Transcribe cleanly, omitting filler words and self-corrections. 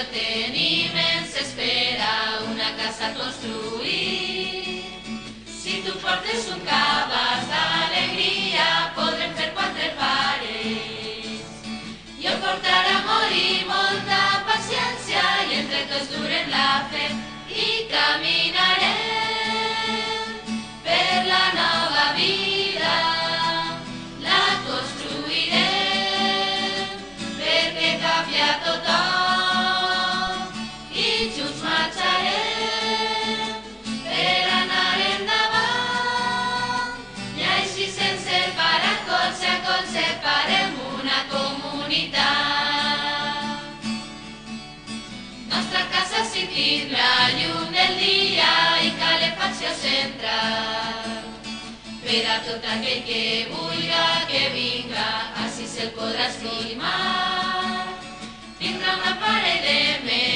il·lusió tenim, ens espera una casa a construir. Si tu portes un cabàs d'alegria, podrem fer 4 parets. Jo portaré amor i molta paciència, i entre tots durem la fe i caminarem per la nova vida. La construirem perquè canvia tothom i junts marxarem per anar endavant. I així sense parar, colze a colze, farem una comunitat. Nostra casa si tindrà llum del dia i calefacció central. Per a tot aquell que vulga que vinga, així se'l podrà estimar. Tindrà un aparell de més